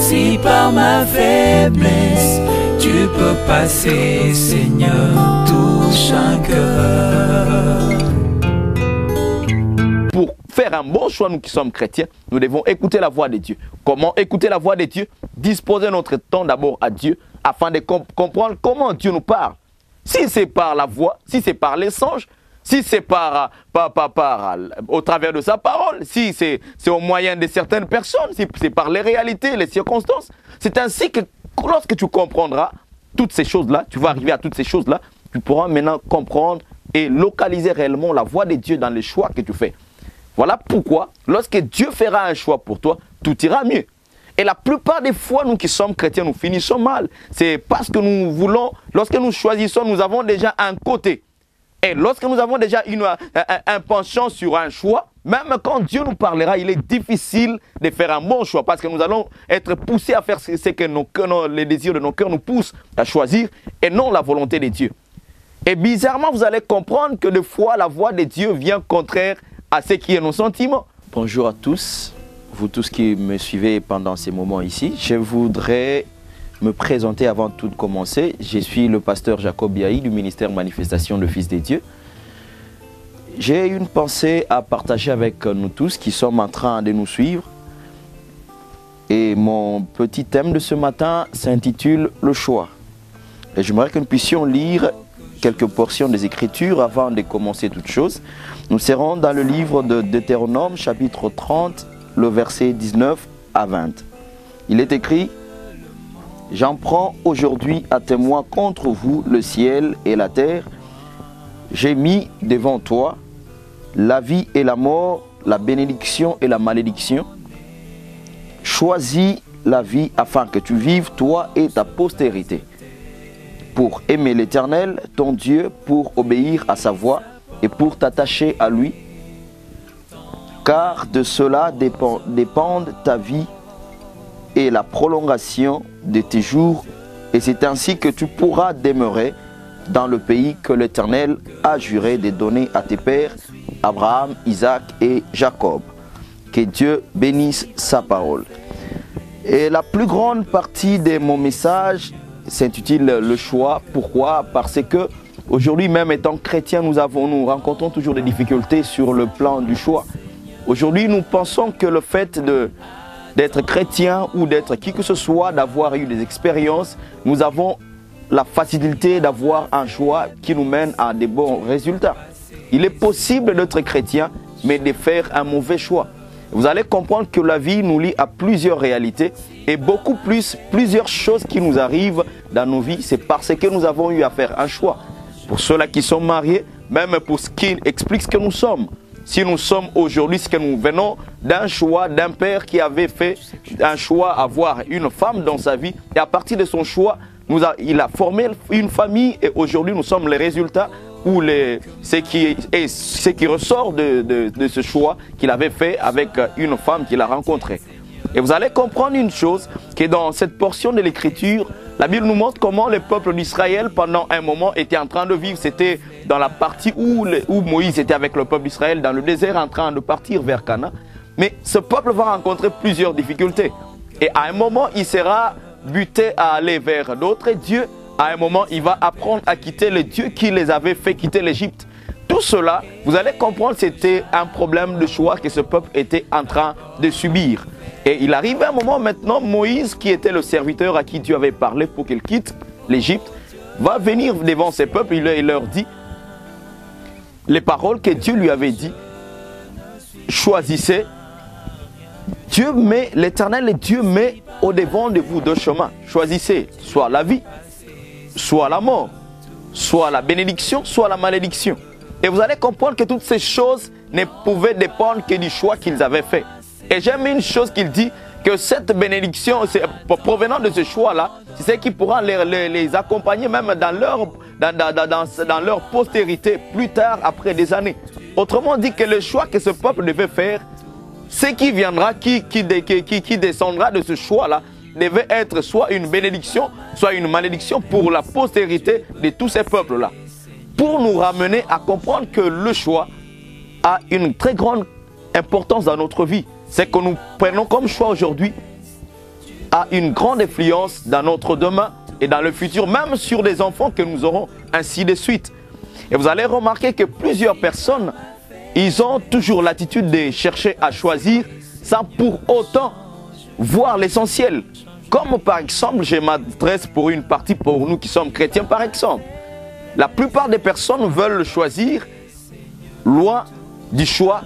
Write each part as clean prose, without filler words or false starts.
Si par ma faiblesse, tu peux passer, Seigneur, touche un cœur. Pour faire un bon choix, nous qui sommes chrétiens, nous devons écouter la voix de Dieu. Comment écouter la voix de Dieu? Disposer notre temps d'abord à Dieu, afin de comprendre comment Dieu nous parle. Si c'est par la voix, si c'est par les songes, si c'est au travers de sa parole, si c'est au moyen de certaines personnes, si c'est par les réalités, les circonstances. C'est ainsi que lorsque tu comprendras toutes ces choses-là, tu vas arriver à toutes ces choses-là, tu pourras maintenant comprendre et localiser réellement la voix de Dieu dans les choix que tu fais. Voilà pourquoi, lorsque Dieu fera un choix pour toi, tout ira mieux. Et la plupart des fois, nous qui sommes chrétiens, nous finissons mal. C'est parce que nous voulons, lorsque nous choisissons, nous avons déjà un côté. Et lorsque nous avons déjà un penchant sur un choix, même quand Dieu nous parlera, il est difficile de faire un bon choix parce que nous allons être poussés à faire ce que les désirs de nos cœurs nous poussent à choisir et non la volonté de Dieu. Et bizarrement, vous allez comprendre que des fois, la voix de Dieu vient contraire à ce qui est nos sentiments. Bonjour à tous, vous tous qui me suivez pendant ces moments ici. Je voudrais me présenter avant tout de commencer. Je suis le pasteur Jacob Yahi du ministère Manifestation de Fils des Dieux. J'ai une pensée à partager avec nous tous qui sommes en train de nous suivre. Et mon petit thème de ce matin s'intitule « Le choix ». Et j'aimerais que nous puissions lire quelques portions des Écritures avant de commencer toute chose. Nous serons dans le livre de Deutéronome, chapitre 30, le verset 19 à 20. Il est écrit: j'en prends aujourd'hui à témoin contre vous le ciel et la terre. J'ai mis devant toi la vie et la mort, la bénédiction et la malédiction. Choisis la vie afin que tu vives, toi et ta postérité, pour aimer l'Éternel, ton Dieu, pour obéir à sa voix et pour t'attacher à lui. Car de cela dépendent ta vie et la prolongation de tes jours, et c'est ainsi que tu pourras demeurer dans le pays que l'Éternel a juré de donner à tes pères, Abraham, Isaac et Jacob. Que Dieu bénisse sa parole. Et la plus grande partie de mon message s'intitule le choix. Pourquoi? Parce que aujourd'hui, même étant chrétiens, nous rencontrons toujours des difficultés sur le plan du choix. Aujourd'hui, nous pensons que le fait d'être chrétien ou d'être qui que ce soit, d'avoir eu des expériences, nous avons la facilité d'avoir un choix qui nous mène à des bons résultats. Il est possible d'être chrétien, mais de faire un mauvais choix. Vous allez comprendre que la vie nous lie à plusieurs réalités et plusieurs choses qui nous arrivent dans nos vies, c'est parce que nous avons eu à faire un choix. Pour ceux-là qui sont mariés, même pour ce qui explique ce que nous sommes. Si nous sommes aujourd'hui, ce que nous venons d'un choix d'un père qui avait fait un choix d'avoir une femme dans sa vie. Et à partir de son choix, il a formé une famille et aujourd'hui nous sommes les résultats ou ce qui ressort de ce choix qu'il avait fait avec une femme qu'il a rencontrée. Et vous allez comprendre une chose, que dans cette portion de l'Écriture, la Bible nous montre comment le peuple d'Israël, pendant un moment, était en train de vivre. C'était dans la partie où Moïse était avec le peuple d'Israël dans le désert en train de partir vers Canaan. Mais ce peuple va rencontrer plusieurs difficultés. Et à un moment, il sera buté à aller vers d'autres dieux. À un moment, il va apprendre à quitter les dieux qui les avaient fait quitter l'Égypte. Tout cela, vous allez comprendre, c'était un problème de choix que ce peuple était en train de subir. Et il arrive un moment maintenant, Moïse, qui était le serviteur à qui Dieu avait parlé pour qu'il quitte l'Égypte, va venir devant ces peuples, il leur dit les paroles que Dieu lui avait dit. Choisissez. L'Éternel, Dieu met au devant de vous deux chemins. Choisissez soit la vie, soit la mort, soit la bénédiction, soit la malédiction. Et vous allez comprendre que toutes ces choses ne pouvaient dépendre que du choix qu'ils avaient fait. Et j'aime une chose qu'il dit, que cette bénédiction, provenant de ce choix-là, c'est ce qui pourra les accompagner même dans leur postérité plus tard, après des années. Autrement dit que le choix que ce peuple devait faire, ce qui viendra, qui descendra de ce choix-là, devait être soit une bénédiction, soit une malédiction pour la postérité de tous ces peuples-là. Pour nous ramener à comprendre que le choix a une très grande importance dans notre vie. C'est que nous prenons comme choix aujourd'hui a une grande influence dans notre demain et dans le futur, même sur les enfants que nous aurons, ainsi de suite. Et vous allez remarquer que plusieurs personnes, ils ont toujours l'attitude de chercher à choisir sans pour autant voir l'essentiel. Comme par exemple, je m'adresse pour une partie pour nous qui sommes chrétiens par exemple. La plupart des personnes veulent choisir loin du choix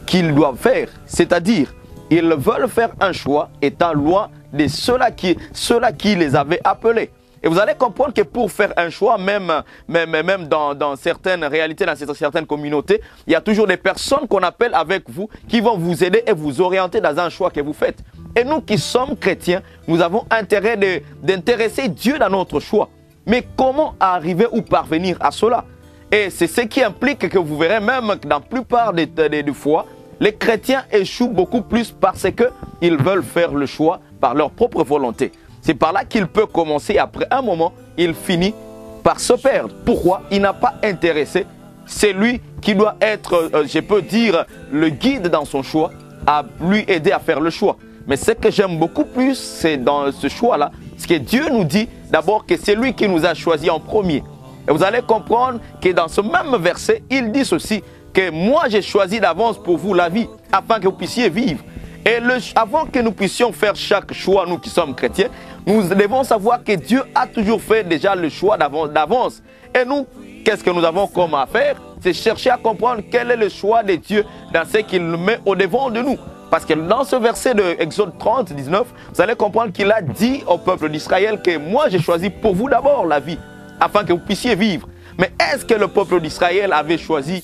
qu'ils doivent faire. C'est-à-dire, ils veulent faire un choix étant loin de ceux-là qui les avaient appelés. Et vous allez comprendre que pour faire un choix, même dans certaines réalités, dans certaines communautés, il y a toujours des personnes qu'on appelle avec vous qui vont vous aider et vous orienter dans un choix que vous faites. Et nous qui sommes chrétiens, nous avons intérêt d'intéresser Dieu dans notre choix. Mais comment arriver ou parvenir à cela? Et c'est ce qui implique que vous verrez même que dans la plupart des fois, les chrétiens échouent beaucoup plus parce qu'ils veulent faire le choix par leur propre volonté. C'est par là qu'il peut commencer. Après un moment, il finit par se perdre. Pourquoi? Il n'a pas intéressé celui qui doit être, je peux dire, le guide dans son choix, à lui aider à faire le choix. Mais ce que j'aime beaucoup plus, c'est dans ce choix-là, c'est que Dieu nous dit d'abord que c'est lui qui nous a choisis en premier. Et vous allez comprendre que dans ce même verset, il dit ceci, que moi j'ai choisi d'avance pour vous la vie, afin que vous puissiez vivre. Et avant que nous puissions faire chaque choix, nous qui sommes chrétiens, nous devons savoir que Dieu a toujours fait déjà le choix d'avance. Et nous, qu'est-ce que nous avons comme à faire? C'est chercher à comprendre quel est le choix de Dieu dans ce qu'il met au devant de nous. Parce que dans ce verset de Exode 30, 19, vous allez comprendre qu'il a dit au peuple d'Israël que moi j'ai choisi pour vous d'abord la vie, afin que vous puissiez vivre. Mais est-ce que le peuple d'Israël avait choisi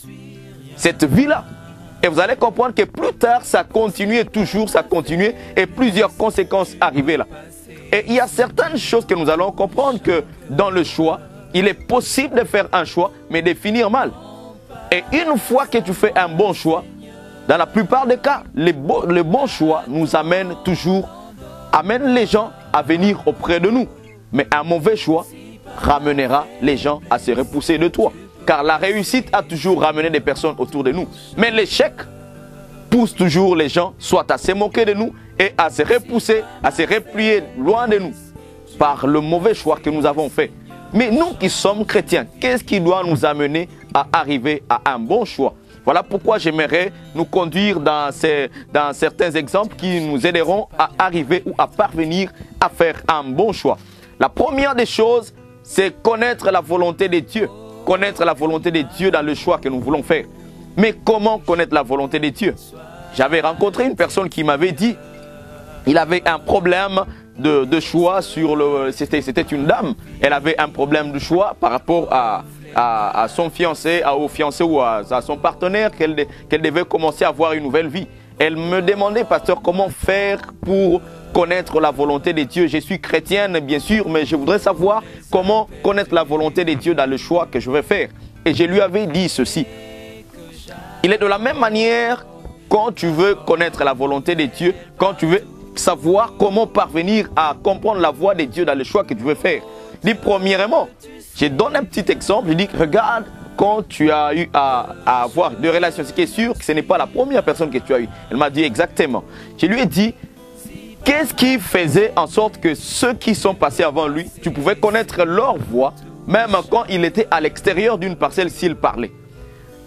cette vie-là? Et vous allez comprendre que plus tard, ça continuait toujours, ça continuait, et plusieurs conséquences arrivaient là. Et il y a certaines choses que nous allons comprendre que dans le choix, il est possible de faire un choix, mais de finir mal. Et une fois que tu fais un bon choix, dans la plupart des cas, le bon choix nous amène les gens à venir auprès de nous. Mais un mauvais choix ramènera les gens à se repousser de toi. Car la réussite a toujours ramené des personnes autour de nous. Mais l'échec pousse toujours les gens soit à se moquer de nous et à se repousser, à se replier loin de nous par le mauvais choix que nous avons fait. Mais nous qui sommes chrétiens, qu'est-ce qui doit nous amener à arriver à un bon choix? Voilà pourquoi j'aimerais nous conduire dans certains exemples qui nous aideront à arriver ou à parvenir à faire un bon choix. La première des choses, c'est connaître la volonté de Dieu. Connaître la volonté de Dieu dans le choix que nous voulons faire. Mais comment connaître la volonté de Dieu? J'avais rencontré une personne qui m'avait dit, il avait un problème de choix sur le... C'était une dame. Elle avait un problème de choix par rapport à son fiancé, au fiancé ou à son partenaire, qu'elle devait commencer à avoir une nouvelle vie. Elle me demandait, pasteur, comment faire pour connaître la volonté de Dieu. Je suis chrétienne, bien sûr, mais je voudrais savoir comment connaître la volonté de Dieu dans le choix que je vais faire. Et je lui avais dit ceci. Il est de la même manière quand tu veux connaître la volonté de Dieu, quand tu veux savoir comment parvenir à comprendre la voie de Dieu dans le choix que tu veux faire. Il dit, premièrement, je donne un petit exemple. Je dis, regarde, quand tu as eu à avoir des relations, ce qui est sûr que ce n'est pas la première personne que tu as eue. Elle m'a dit exactement. Je lui ai dit, qu'est-ce qui faisait en sorte que ceux qui sont passés avant lui, tu pouvais connaître leur voix, même quand il était à l'extérieur d'une parcelle s'il parlait.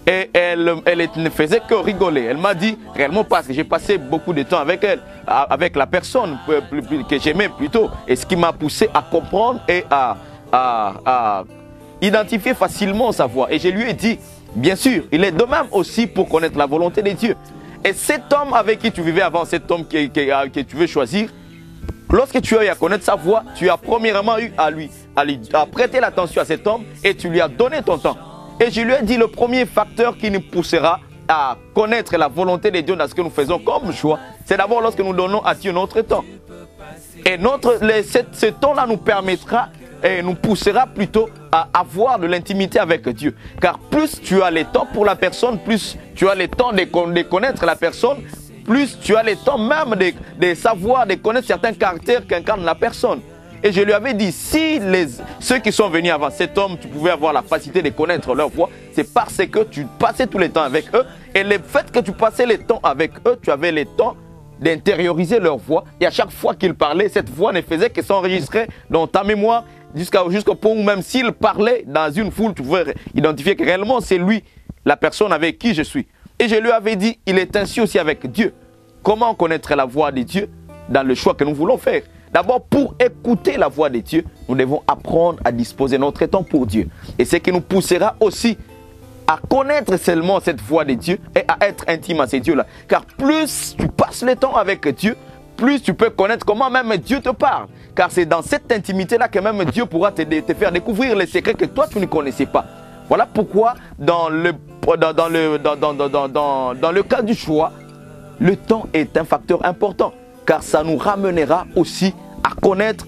Et elle ne faisait que rigoler. Elle m'a dit, réellement parce que j'ai passé beaucoup de temps avec elle, avec la personne que j'aimais plutôt. Et ce qui m'a poussé à comprendre et à identifier facilement sa voix. Et je lui ai dit, bien sûr, il est de même aussi pour connaître la volonté de Dieu. Et cet homme avec qui tu vivais avant, cet homme que tu veux choisir, lorsque tu as eu à connaître sa voix, tu as premièrement eu à prêter l'attention à cet homme et tu lui as donné ton temps. Et je lui ai dit, le premier facteur qui nous poussera à connaître la volonté de Dieu dans ce que nous faisons comme choix, c'est d'abord lorsque nous donnons à Dieu notre temps. Et ce temps-là nous permettra et nous poussera plutôt à avoir de l'intimité avec Dieu. Car plus tu as le temps pour la personne, plus tu as le temps de connaître la personne, plus tu as le temps même de savoir, de connaître certains caractères qu'incarne la personne. Et je lui avais dit, si ceux qui sont venus avant cet homme, tu pouvais avoir la facilité de connaître leur voix, c'est parce que tu passais tout le temps avec eux. Et le fait que tu passais le temps avec eux, tu avais le temps d'intérioriser leur voix. Et à chaque fois qu'ils parlaient, cette voix ne faisait que s'enregistrer dans ta mémoire jusqu'au point où même s'il parlait dans une foule, tu pouvais identifier que réellement c'est lui, la personne avec qui je suis. Et je lui avais dit, il est ainsi aussi avec Dieu. Comment connaître la voix de Dieu dans le choix que nous voulons faire? D'abord, pour écouter la voix de Dieu, nous devons apprendre à disposer notre temps pour Dieu. Et ce qui nous poussera aussi à connaître seulement cette voix de Dieu et à être intime à ces dieux-là. Car plus tu passes le temps avec Dieu, plus tu peux connaître comment même Dieu te parle. Car c'est dans cette intimité-là que même Dieu pourra te faire découvrir les secrets que toi tu ne connaissais pas. Voilà pourquoi dans le cas du choix, le temps est un facteur important. Car ça nous ramènera aussi à connaître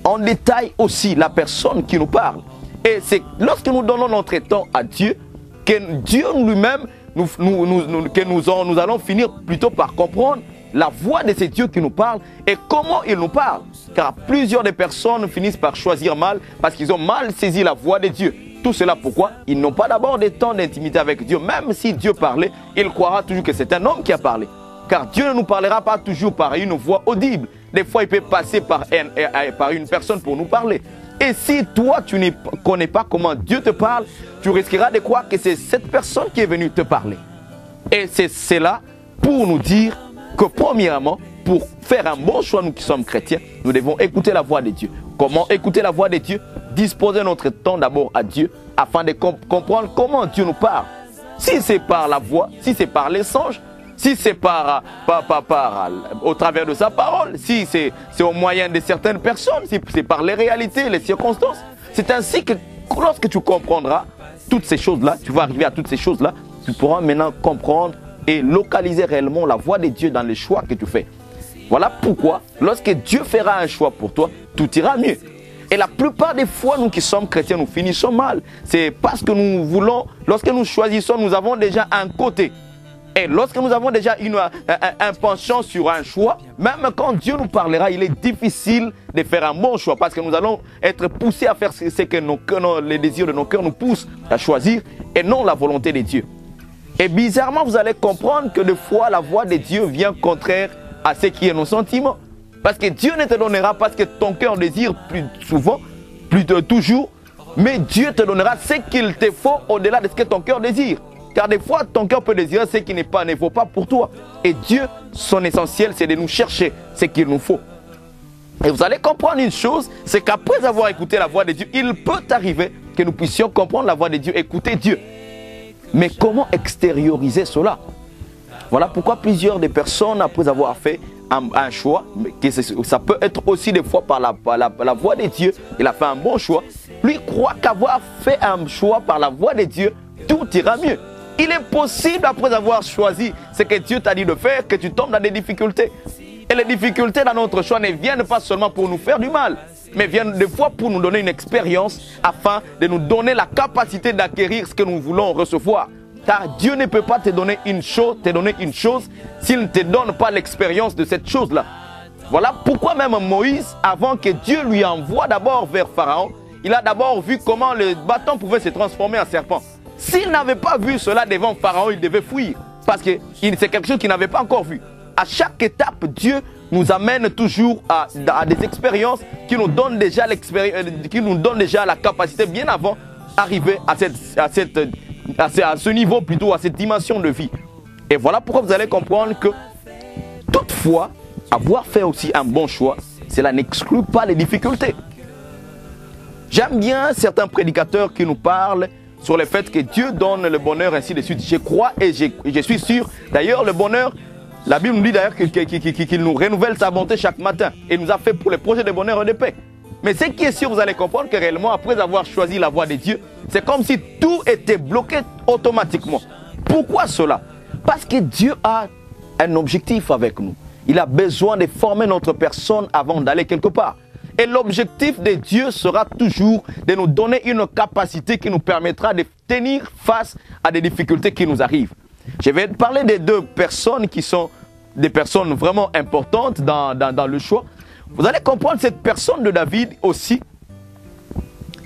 en détail aussi la personne qui nous parle. Et c'est lorsque nous donnons notre temps à Dieu, que Dieu lui-même, nous allons finir plutôt par comprendre la voix de ces dieux qui nous parlent et comment ils nous parlent. Car plusieurs des personnes finissent par choisir mal parce qu'ils ont mal saisi la voix de Dieu. Tout cela pourquoi ils n'ont pas d'abord des temps d'intimité avec Dieu. Même si Dieu parlait, il croira toujours que c'est un homme qui a parlé. Car Dieu ne nous parlera pas toujours par une voix audible. Des fois, il peut passer par une personne pour nous parler. Et si toi, tu ne connais pas comment Dieu te parle, tu risqueras de croire que c'est cette personne qui est venue te parler. Et c'est là pour nous dire que premièrement, pour faire un bon choix, nous qui sommes chrétiens, nous devons écouter la voix de Dieu. Comment écouter la voix de Dieu? Disposer notre temps d'abord à Dieu afin de comprendre comment Dieu nous parle. Si c'est par la voix, si c'est par les songes, si c'est au travers de sa parole, si c'est au moyen de certaines personnes, si c'est par les réalités, les circonstances. C'est ainsi que lorsque tu comprendras toutes ces choses-là, tu vas arriver à toutes ces choses-là, tu pourras maintenant comprendre et localiser réellement la voix de Dieu dans les choix que tu fais. Voilà pourquoi, lorsque Dieu fera un choix pour toi, tout ira mieux. Et la plupart des fois, nous qui sommes chrétiens, nous finissons mal. C'est parce que nous voulons, lorsque nous choisissons, nous avons déjà un côté. Et lorsque nous avons déjà un penchant sur un choix, même quand Dieu nous parlera, il est difficile de faire un bon choix parce que nous allons être poussés à faire ce que les désirs de nos cœurs nous poussent à choisir et non la volonté de Dieu. Et bizarrement, vous allez comprendre que des fois, la voix de Dieu vient contraire à ce qui est nos sentiments. Parce que Dieu ne te donnera pas ce que ton cœur désire plus souvent, plus de toujours, mais Dieu te donnera ce qu'il te faut au-delà de ce que ton cœur désire. Car des fois, ton cœur peut désirer ce qui ne vaut pas pour toi. Et Dieu, son essentiel, c'est de nous chercher ce qu'il nous faut. Et vous allez comprendre une chose, c'est qu'après avoir écouté la voix de Dieu, il peut arriver que nous puissions comprendre la voix de Dieu, écouter Dieu. Mais comment extérioriser cela? Voilà pourquoi plusieurs des personnes, après avoir fait un choix, ça peut être aussi des fois par la voix de Dieu, il a fait un bon choix, lui croit qu'avoir fait un choix par la voix de Dieu, tout ira mieux. Il est possible, après avoir choisi ce que Dieu t'a dit de faire, que tu tombes dans des difficultés. Et les difficultés dans notre choix ne viennent pas seulement pour nous faire du mal, mais viennent des fois pour nous donner une expérience afin de nous donner la capacité d'acquérir ce que nous voulons recevoir. Car Dieu ne peut pas te donner une chose s'il ne te donne pas l'expérience de cette chose-là. Voilà pourquoi même Moïse, avant que Dieu lui envoie d'abord vers Pharaon, il a d'abord vu comment le bâton pouvait se transformer en serpent. S'il n'avait pas vu cela devant Pharaon, il devait fuir. Parce que c'est quelque chose qu'il n'avait pas encore vu. À chaque étape, Dieu nous amène toujours à des expériences qui nous donnent déjà la capacité bien avant d'arriver à ce niveau, plutôt à cette dimension de vie. Et voilà pourquoi vous allez comprendre que toutefois, avoir fait aussi un bon choix, cela n'exclut pas les difficultés. J'aime bien certains prédicateurs qui nous parlent sur le fait que Dieu donne le bonheur, ainsi de suite. Je crois et je suis sûr. D'ailleurs, le bonheur, la Bible nous dit d'ailleurs qu'il nous renouvelle sa bonté chaque matin. Et nous a fait pour les projets de bonheur et de paix. Mais ce qui est sûr, vous allez comprendre que réellement, après avoir choisi la voie de Dieu, c'est comme si tout était bloqué automatiquement. Pourquoi cela? Parce que Dieu a un objectif avec nous. Il a besoin de former notre personne avant d'aller quelque part. Et l'objectif de Dieu sera toujours de nous donner une capacité qui nous permettra de tenir face à des difficultés qui nous arrivent. Je vais parler de deux personnes qui sont des personnes vraiment importantes dans le choix. Vous allez comprendre cette personne de David aussi.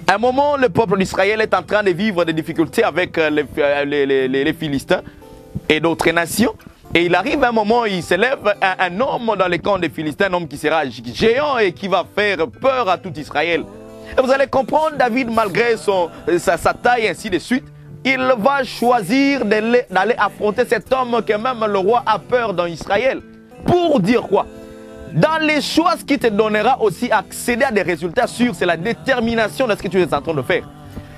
À un moment, le peuple d'Israël est en train de vivre des difficultés avec les Philistins et d'autres nations. Et il arrive un moment, il s'élève un homme dans les camps des Philistins, un homme qui sera géant et qui va faire peur à tout Israël. Et vous allez comprendre, David, malgré sa taille et ainsi de suite, il va choisir d'aller affronter cet homme que même le roi a peur dans Israël. Pour dire quoi? Dans les choses qui te donnera aussi accéder à des résultats sûrs, c'est la détermination de ce que tu es en train de faire.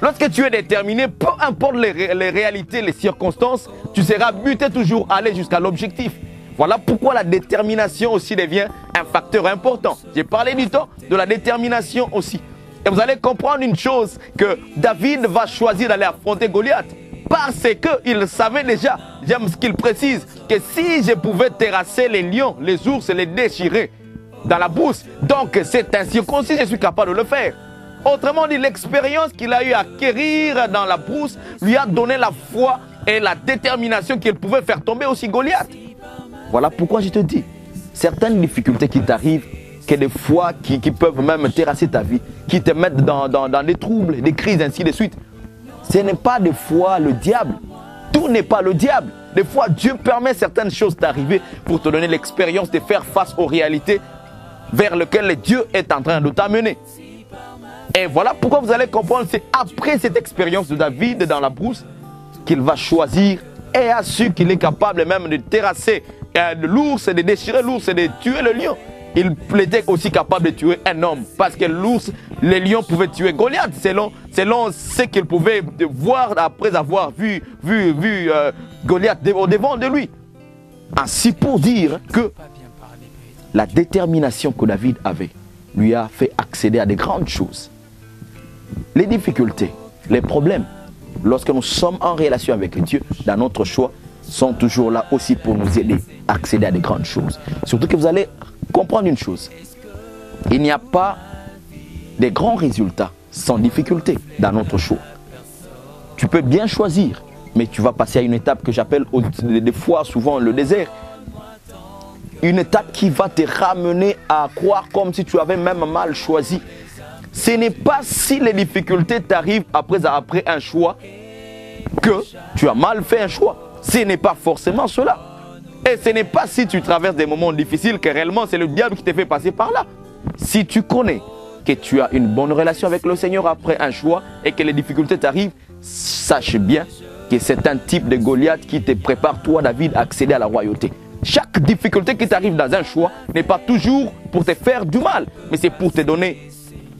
Lorsque tu es déterminé, peu importe les réalités, les circonstances, tu seras buté toujours à aller jusqu'à l'objectif. Voilà pourquoi la détermination aussi devient un facteur important. J'ai parlé du temps de la détermination aussi. Et vous allez comprendre une chose, que David va choisir d'aller affronter Goliath. Parce qu'il savait déjà, j'aime ce qu'il précise, que si je pouvais terrasser les lions, les ours et les déchirer dans la brousse, donc c'est incirconcis, je suis capable de le faire. Autrement dit, l'expérience qu'il a eu à acquérir dans la brousse lui a donné la foi et la détermination qu'il pouvait faire tomber aussi Goliath. Voilà pourquoi je te dis, certaines difficultés qui t'arrivent, que des fois qui peuvent même terrasser ta vie, qui te mettent dans des troubles, des crises, ainsi de suite. Ce n'est pas des fois le diable. Tout n'est pas le diable. Des fois, Dieu permet certaines choses d'arriver pour te donner l'expérience de faire face aux réalités vers lesquelles Dieu est en train de t'amener. Et voilà pourquoi vous allez comprendre, c'est après cette expérience de David dans la brousse qu'il va choisir et a su qu'il est capable même de terrasser l'ours, de déchirer l'ours et de tuer le lion. Il était aussi capable de tuer un homme parce que l'ours, les lions pouvaient tuer Goliath selon ce qu'il pouvait voir après avoir vu Goliath au devant de lui. Ainsi pour dire que la détermination que David avait lui a fait accéder à de grandes choses. Les difficultés, les problèmes, lorsque nous sommes en relation avec Dieu, dans notre choix, sont toujours là aussi pour nous aider à accéder à de grandes choses. Surtout que vous allez comprendre une chose. Il n'y a pas de grands résultats sans difficulté dans notre choix. Tu peux bien choisir, mais tu vas passer à une étape que j'appelle des fois souvent le désert. Une étape qui va te ramener à croire comme si tu avais même mal choisi. Ce n'est pas si les difficultés t'arrivent après un choix que tu as mal fait un choix. Ce n'est pas forcément cela. Et ce n'est pas si tu traverses des moments difficiles que réellement c'est le diable qui te fait passer par là. Si tu connais que tu as une bonne relation avec le Seigneur après un choix et que les difficultés t'arrivent, sache bien que c'est un type de Goliath qui te prépare, toi David, à accéder à la royauté. Chaque difficulté qui t'arrive dans un choix n'est pas toujours pour te faire du mal, mais c'est pour te donner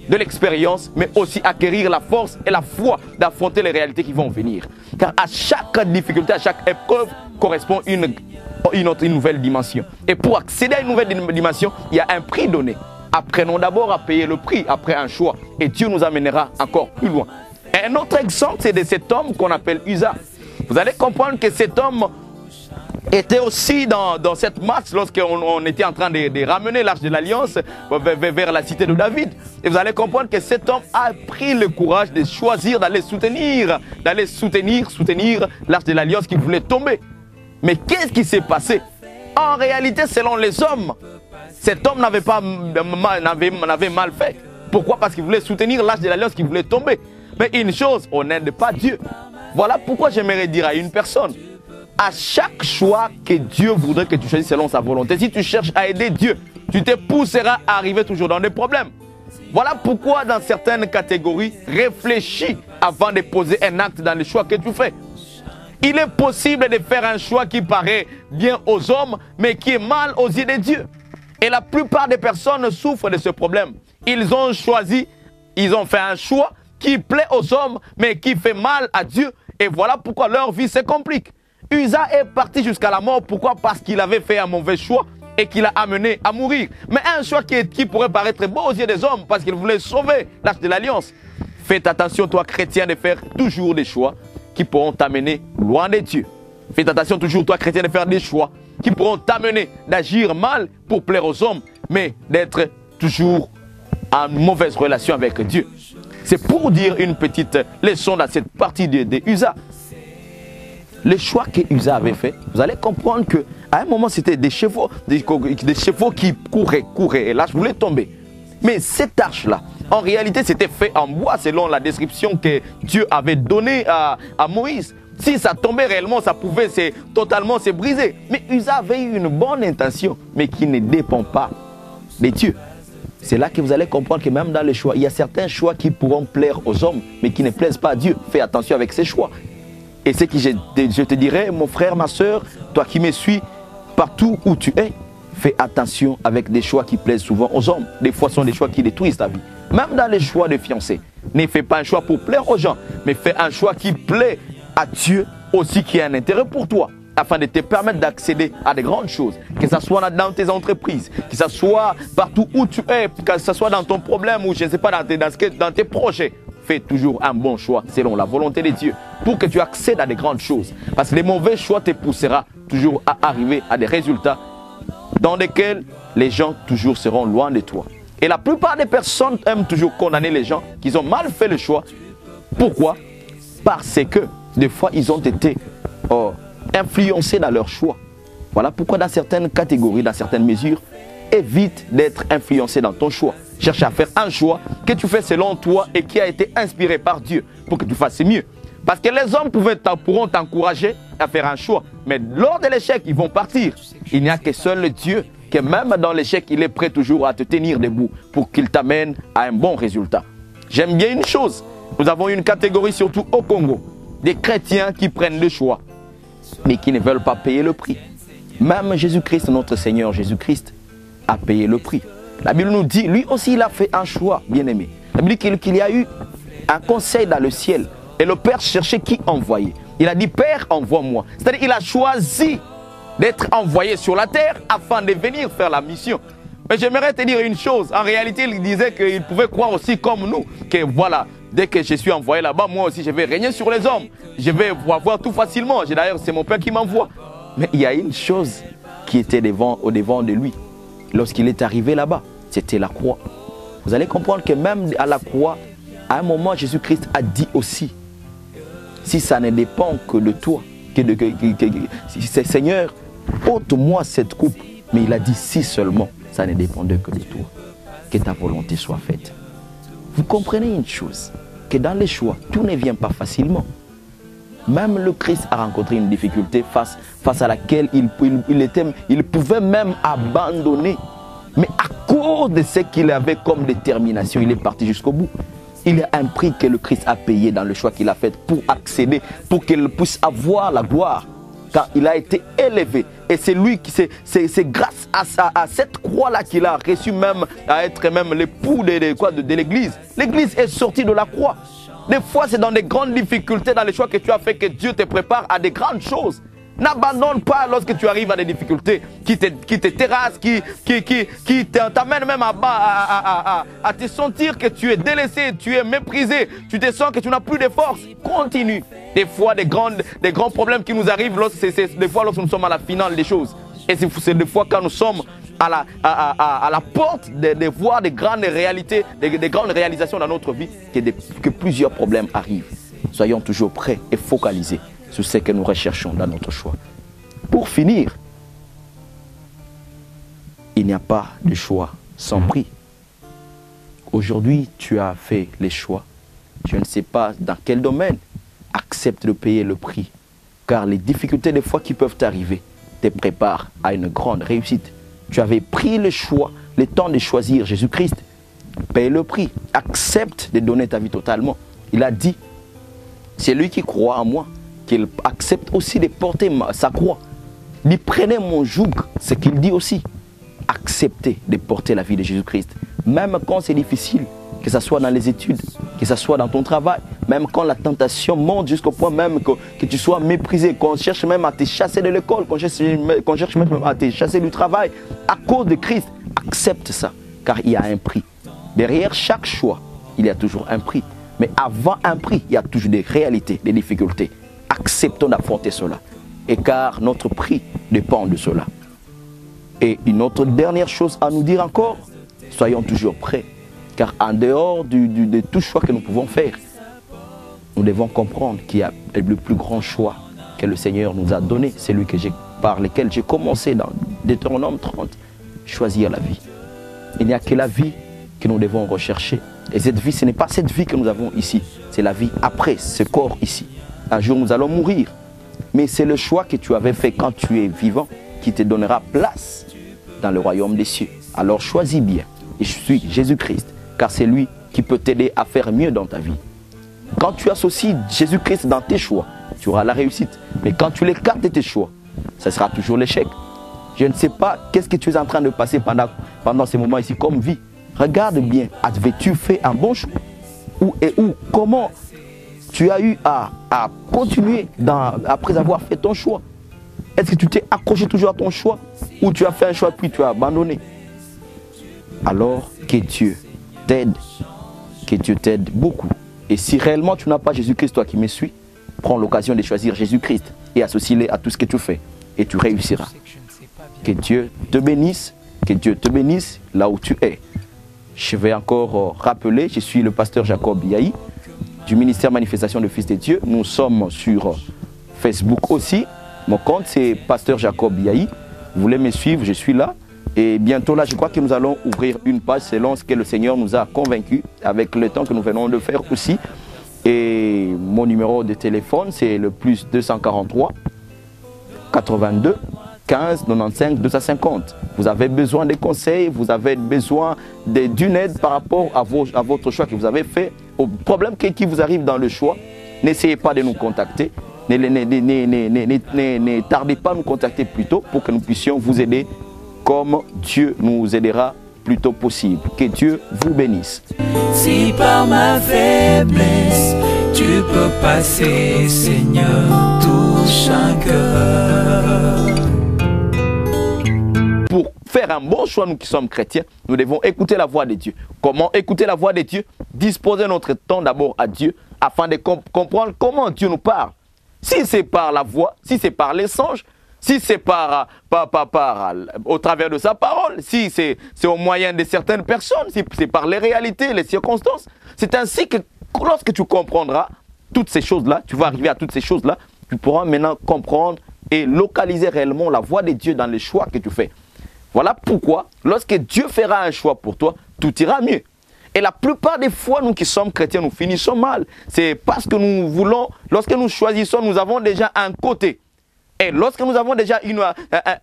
de l'expérience, mais aussi acquérir la force et la foi d'affronter les réalités qui vont venir. Car à chaque difficulté, à chaque épreuve correspond une nouvelle dimension. Et pour accéder à une nouvelle dimension, il y a un prix donné. Apprenons d'abord à payer le prix après un choix. Et Dieu nous amènera encore plus loin. Et un autre exemple, c'est de cet homme qu'on appelle Uza. Vous allez comprendre que cet homme était aussi dans cette marche lorsqu'on était en train de ramener l'arche de l'Alliance vers la cité de David. Et vous allez comprendre que cet homme a pris le courage de choisir d'aller soutenir l'arche de l'Alliance qui voulait tomber. Mais qu'est-ce qui s'est passé? En réalité, selon les hommes, cet homme n'avait mal fait. Pourquoi? Parce qu'il voulait soutenir l'arche de l'Alliance qui voulait tomber. Mais une chose, on n'aide pas Dieu. Voilà pourquoi j'aimerais dire à une personne, à chaque choix que Dieu voudrait que tu choisisses selon sa volonté, si tu cherches à aider Dieu, tu te pousseras à arriver toujours dans des problèmes. Voilà pourquoi dans certaines catégories, réfléchis avant de poser un acte dans les choix que tu fais. Il est possible de faire un choix qui paraît bien aux hommes, mais qui est mal aux yeux de Dieu. Et la plupart des personnes souffrent de ce problème. Ils ont fait un choix qui plaît aux hommes, mais qui fait mal à Dieu. Et voilà pourquoi leur vie se complique. Uza est parti jusqu'à la mort. Pourquoi? Parce qu'il avait fait un mauvais choix et qu'il a amené à mourir. Mais un choix qui pourrait paraître beau aux yeux des hommes parce qu'il voulait sauver l'arche de l'Alliance. Faites attention, toi chrétien, de faire toujours des choix qui pourront t'amener loin de Dieu. Faites attention toujours, toi chrétien, de faire des choix qui pourront t'amener d'agir mal pour plaire aux hommes, mais d'être toujours en mauvaise relation avec Dieu. C'est pour dire une petite leçon dans cette partie de Uza. Le choix que Uza avait fait, vous allez comprendre qu'à un moment, c'était des chevaux qui couraient. Et là, je voulais tomber. Mais cette arche-là, en réalité, c'était fait en bois selon la description que Dieu avait donnée à Moïse. Si ça tombait réellement, ça pouvait totalement se briser. Mais Uza avait eu une bonne intention, mais qui ne dépend pas de Dieu. C'est là que vous allez comprendre que même dans les choix, il y a certains choix qui pourront plaire aux hommes, mais qui ne plaisent pas à Dieu. Fais attention avec ces choix. Et ce que je te dirais, mon frère, ma soeur, toi qui me suis, partout où tu es, fais attention avec des choix qui plaisent souvent aux hommes. Des fois, ce sont des choix qui détruisent ta vie. Même dans les choix de fiancés, ne fais pas un choix pour plaire aux gens, mais fais un choix qui plaît à Dieu aussi, qui a un intérêt pour toi, afin de te permettre d'accéder à de grandes choses, que ce soit dans tes entreprises, que ce soit partout où tu es, que ce soit dans ton problème ou je ne sais pas, dans tes projets. Fais toujours un bon choix selon la volonté de Dieu pour que tu accèdes à de grandes choses. Parce que les mauvais choix te poussera toujours à arriver à des résultats dans lesquels les gens toujours seront loin de toi. Et la plupart des personnes aiment toujours condamner les gens qui ont mal fait le choix. Pourquoi? Parce que des fois, ils ont été influencés dans leur choix. Voilà pourquoi dans certaines catégories, dans certaines mesures, évite d'être influencé dans ton choix. Cherche à faire un choix que tu fais selon toi et qui a été inspiré par Dieu pour que tu fasses mieux. Parce que les hommes pourront t'encourager à faire un choix. Mais lors de l'échec, ils vont partir. Il n'y a que seul le Dieu que même dans l'échec, il est prêt toujours à te tenir debout pour qu'il t'amène à un bon résultat. J'aime bien une chose. Nous avons une catégorie, surtout au Congo, des chrétiens qui prennent le choix, mais qui ne veulent pas payer le prix. Même Jésus-Christ, notre Seigneur Jésus-Christ, a payé le prix. La Bible nous dit, lui aussi, il a fait un choix, bien-aimé. La Bible dit qu'il y a eu un conseil dans le ciel. Et le Père cherchait qui envoyer. Il a dit, Père, envoie-moi. C'est-à-dire qu'il a choisi d'être envoyé sur la terre afin de venir faire la mission. Mais j'aimerais te dire une chose. En réalité, il disait qu'il pouvait croire aussi comme nous, que voilà, dès que je suis envoyé là-bas, moi aussi, je vais régner sur les hommes. Je vais voir tout facilement. D'ailleurs, c'est mon Père qui m'envoie. Mais il y a une chose qui était au devant de lui. Lorsqu'il est arrivé là-bas, c'était la croix. Vous allez comprendre que même à la croix, à un moment, Jésus-Christ a dit aussi, si ça ne dépend que de toi, Seigneur, ôte-moi cette coupe. Mais il a dit, si seulement ça ne dépendait que de toi, que ta volonté soit faite. Vous comprenez une chose, que dans les choix, tout ne vient pas facilement. Même le Christ a rencontré une difficulté face à laquelle il pouvait même abandonner. Mais à cause de ce qu'il avait comme détermination, il est parti jusqu'au bout. Il y a un prix que le Christ a payé dans le choix qu'il a fait pour accéder, pour qu'il puisse avoir la gloire. Car il a été élevé. Et c'est lui qui, c'est grâce à cette croix-là qu'il a reçu même à être même l'époux de l'Église. L'Église est sortie de la croix. Des fois, c'est dans des grandes difficultés, dans les choix que tu as fait, que Dieu te prépare à des grandes choses. N'abandonne pas lorsque tu arrives à des difficultés qui te terrassent, qui t'amènent même à te sentir que tu es délaissé, tu es méprisé, tu te sens que tu n'as plus de force. Continue. Des fois, des grands problèmes qui nous arrivent, des fois lorsque nous sommes à la finale des choses. Et c'est des fois quand nous sommes à la porte de voir des grandes réalités, des grandes réalisations dans notre vie, que plusieurs problèmes arrivent. Soyons toujours prêts et focalisés sur ce que nous recherchons dans notre choix. Pour finir, il n'y a pas de choix sans prix. Aujourd'hui, tu as fait les choix. Je ne sais pas dans quel domaine. Accepte de payer le prix. Car les difficultés des fois qui peuvent t'arriver te préparent à une grande réussite. Tu avais pris le choix, le temps de choisir Jésus-Christ. Paye le prix. Accepte de donner ta vie totalement. Il a dit, c'est lui qui croit en moi, qu'il accepte aussi de porter sa croix. Il dit, prenez mon joug, ce qu'il dit aussi. Acceptez de porter la vie de Jésus-Christ. Même quand c'est difficile, que ce soit dans les études, que ce soit dans ton travail, même quand la tentation monte jusqu'au point même que tu sois méprisé, qu'on cherche même à te chasser de l'école, qu'on cherche même à te chasser du travail, à cause de Christ, accepte ça, car il y a un prix. Derrière chaque choix, il y a toujours un prix. Mais avant un prix, il y a toujours des réalités, des difficultés. Acceptons d'affronter cela. Et car notre prix dépend de cela. Et une autre dernière chose à nous dire encore, soyons toujours prêts. Car en dehors de tout choix que nous pouvons faire, nous devons comprendre qu'il y a le plus grand choix que le Seigneur nous a donné, celui par lequel j'ai commencé dans Deutéronome 30, choisir la vie. Il n'y a que la vie que nous devons rechercher. Et cette vie, ce n'est pas cette vie que nous avons ici, c'est la vie après ce corps ici. Un jour, nous allons mourir. Mais c'est le choix que tu avais fait quand tu es vivant qui te donnera place dans le royaume des cieux. Alors choisis bien. Et je suis Jésus-Christ, car c'est lui qui peut t'aider à faire mieux dans ta vie. Quand tu associes Jésus-Christ dans tes choix, tu auras la réussite. Mais quand tu l'écartes de tes choix, ça sera toujours l'échec. Je ne sais pas qu'est-ce que tu es en train de passer pendant ces moments ici comme vie. Regarde bien, avais-tu fait un bon choix? Comment tu as eu à continuer après avoir fait ton choix? Est-ce que tu t'es accroché toujours à ton choix ou tu as fait un choix puis tu as abandonné? Alors que Dieu t'aide beaucoup. Et si réellement tu n'as pas Jésus-Christ, toi qui me suis, prends l'occasion de choisir Jésus-Christ et associe-le à tout ce que tu fais et tu réussiras. Que Dieu te bénisse là où tu es. Je vais encore rappeler, je suis le pasteur Jacob Yahi du ministère Manifestation de Fils de Dieu. Nous sommes sur Facebook aussi. Mon compte c'est pasteur Jacob Yahi. Vous voulez me suivre, je suis là. Et bientôt là, je crois que nous allons ouvrir une page selon ce que le Seigneur nous a convaincus avec le temps que nous venons de faire aussi. Et mon numéro de téléphone c'est le plus 243 82 15 95 250. Vous avez besoin de conseils, vous avez besoin d'une aide par rapport à votre choix que vous avez fait, au problème qui vous arrive dans le choix. N'essayez pas de nous contacter. Ne tardez pas à nous contacter plus tôt pour que nous puissions vous aider comme Dieu nous aidera plus tôt possible. Que Dieu vous bénisse. Si par ma faiblesse tu peux passer, Seigneur, touche un cœur. Pour faire un bon choix, nous qui sommes chrétiens, nous devons écouter la voix de Dieu. Comment écouter la voix de Dieu? Disposer notre temps d'abord à Dieu afin de comprendre comment Dieu nous parle. Si c'est par la voix, si c'est par les songes, si c'est au travers de sa parole, si c'est au moyen de certaines personnes, si c'est par les réalités, les circonstances. C'est ainsi que lorsque tu comprendras toutes ces choses-là, tu vas arriver à toutes ces choses-là, tu pourras maintenant comprendre et localiser réellement la voix de Dieu dans les choix que tu fais. Voilà pourquoi, lorsque Dieu fera un choix pour toi, tout ira mieux. Et la plupart des fois, nous qui sommes chrétiens, nous finissons mal. C'est parce que nous voulons, lorsque nous choisissons, nous avons déjà un côté. Et lorsque nous avons déjà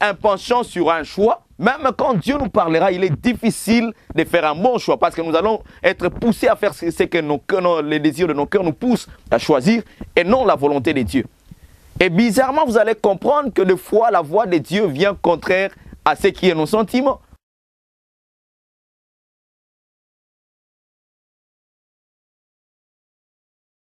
un penchant sur un choix, même quand Dieu nous parlera, il est difficile de faire un bon choix parce que nous allons être poussés à faire ce que les désirs de nos cœurs nous poussent à choisir et non la volonté de Dieu. Et bizarrement, vous allez comprendre que des fois, la voix de Dieu vient contraire à ce qui est nos sentiments.